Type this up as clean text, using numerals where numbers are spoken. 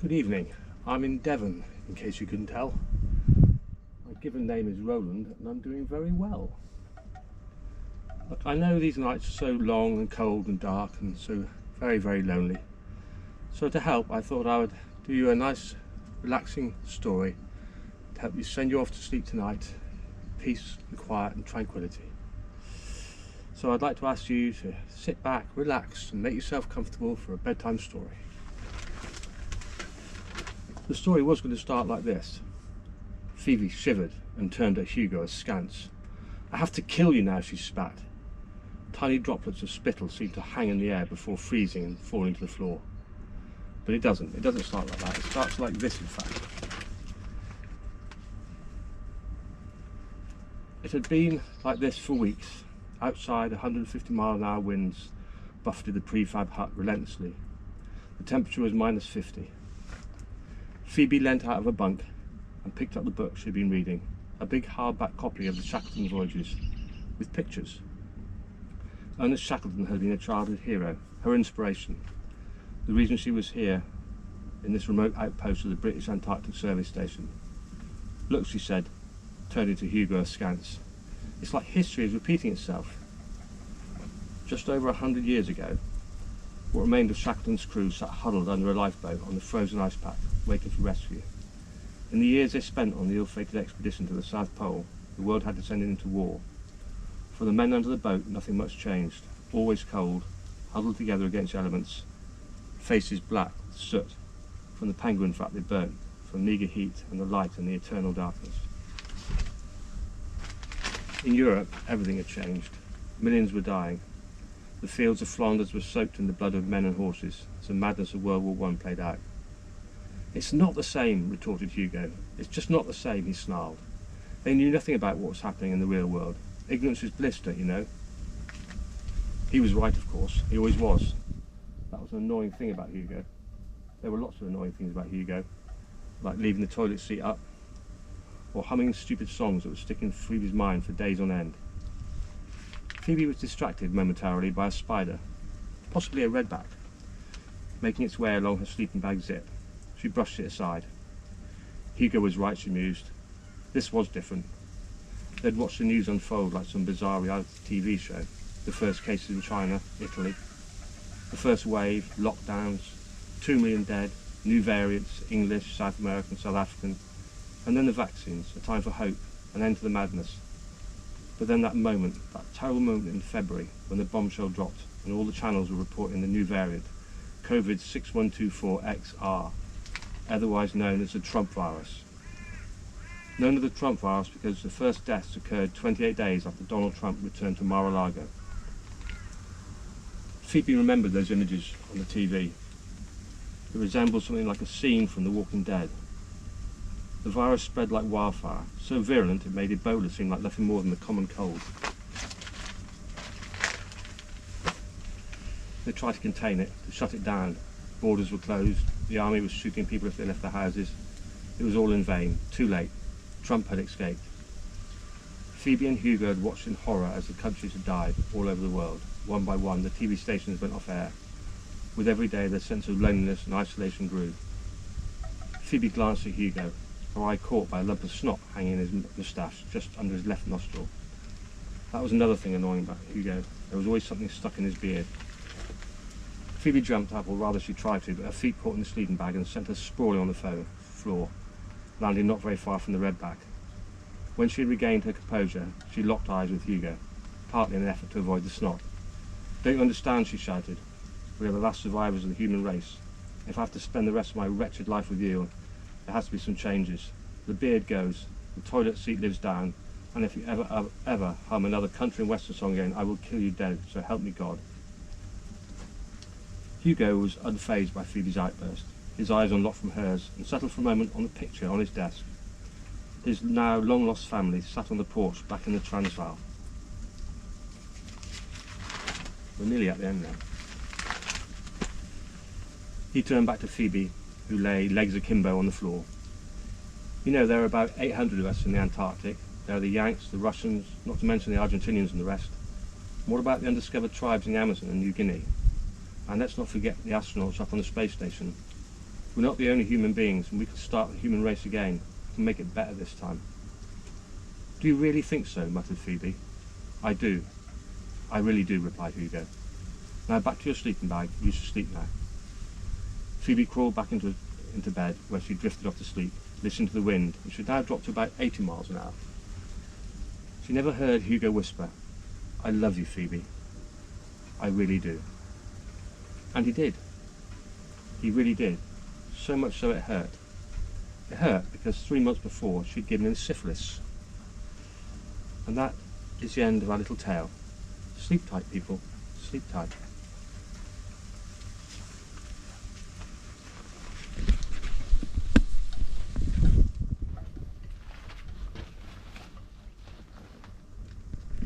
Good evening. I'm in Devon, in case you couldn't tell. My given name is Roland and I'm doing very well. But I know these nights are so long and cold and dark and so very, very lonely. So to help, I thought I would do you a nice, relaxing story to help you send you off to sleep tonight, peace and quiet and tranquility. So I'd like to ask you to sit back, relax and make yourself comfortable for a bedtime story. The story was going to start like this. Phoebe shivered and turned at Hugo askance. "I have to kill you now," she spat. Tiny droplets of spittle seemed to hang in the air before freezing and falling to the floor. But it doesn't start like that. It starts like this, in fact. It had been like this for weeks. Outside, 150-mile-an-hour winds buffeted the prefab hut relentlessly. The temperature was -50. Phoebe leant out of her bunk and picked up the book she'd been reading, a big hardback copy of the Shackleton Voyages, with pictures. Ernest Shackleton had been a childhood hero, her inspiration, the reason she was here in this remote outpost of the British Antarctic Service Station. "Look," she said, turning to Hugo askance. "It's like history is repeating itself." Just over 100 years ago, what remained of Shackleton's crew sat huddled under a lifeboat on the frozen ice pack, waiting for rescue. In the years they spent on the ill-fated expedition to the South Pole, the world had descended into war. For the men under the boat, nothing much changed, always cold, huddled together against elements, faces black with soot, from the penguin fat they burnt, from meagre heat and the light and the eternal darkness. In Europe, everything had changed. Millions were dying. The fields of Flanders were soaked in the blood of men and horses, as the madness of World War I played out. "It's not the same," retorted Hugo. "It's just not the same," he snarled. "They knew nothing about what was happening in the real world. Ignorance is bliss, don't you know?" He was right, of course. He always was. That was an annoying thing about Hugo. There were lots of annoying things about Hugo, like leaving the toilet seat up, or humming stupid songs that would stick in Phoebe's mind for days on end. Phoebe was distracted momentarily by a spider, possibly a redback, making its way along her sleeping bag zip. She brushed it aside. Hugo was right, she mused. This was different. They'd watched the news unfold like some bizarre reality TV show. The first cases in China, Italy. The first wave, lockdowns, 2 million dead, new variants, English, South American, South African, and then the vaccines, a time for hope, an end to the madness. But then that moment, that terrible moment in February, when the bombshell dropped and all the channels were reporting the new variant, COVID 6124XR, otherwise known as the Trump virus. Known as the Trump virus because the first deaths occurred 28 days after Donald Trump returned to Mar-a-Lago. Phoebe remembered those images on the TV. It resembled something like a scene from The Walking Dead. The virus spread like wildfire, so virulent it made Ebola seem like nothing more than a common cold. They tried to contain it, to shut it down. Borders were closed, the army was shooting people if they left their houses. It was all in vain, too late. Trump had escaped. Phoebe and Hugo had watched in horror as the countries had died all over the world. One by one, the TV stations went off air. With every day, their sense of loneliness and isolation grew. Phoebe glanced at Hugo, her eye caught by a lump of snot hanging in his moustache just under his left nostril. That was another thing annoying about Hugo. There was always something stuck in his beard. Phoebe jumped up, or rather she tried to, but her feet caught in the sleeping bag and sent her sprawling on the floor, landing not very far from the redback. When she had regained her composure, she locked eyes with Hugo, partly in an effort to avoid the snot. "Don't you understand?" she shouted. "We are the last survivors of the human race. If I have to spend the rest of my wretched life with you, there has to be some changes. The beard goes, the toilet seat lives down, and if you ever hum another country and western song again, I will kill you dead, so help me God." Hugo was unfazed by Phoebe's outburst. His eyes unlocked from hers and settled for a moment on the picture on his desk. His now long-lost family sat on the porch back in the Transvaal. We're nearly at the end now. He turned back to Phoebe, who lay legs akimbo on the floor. "You know, there are about 800 of us in the Antarctic. There are the Yanks, the Russians, not to mention the Argentinians and the rest. What about the undiscovered tribes in the Amazon and New Guinea? And let's not forget the astronauts up on the space station. We're not the only human beings, and we can start the human race again. We can make it better this time. Do you really think so? Muttered Phoebe. I do. I really do, replied Hugo. Now back to your sleeping bag. You should sleep now. Phoebe crawled back into bed, where she drifted off to sleep, listening to the wind, which had now dropped to about 80 miles an hour. She never heard Hugo whisper, I love you, Phoebe. I really do. And he did. He really did. So much so it hurt. It hurt because 3 months before she'd given him syphilis. And that is the end of our little tale. Sleep tight, people. Sleep tight.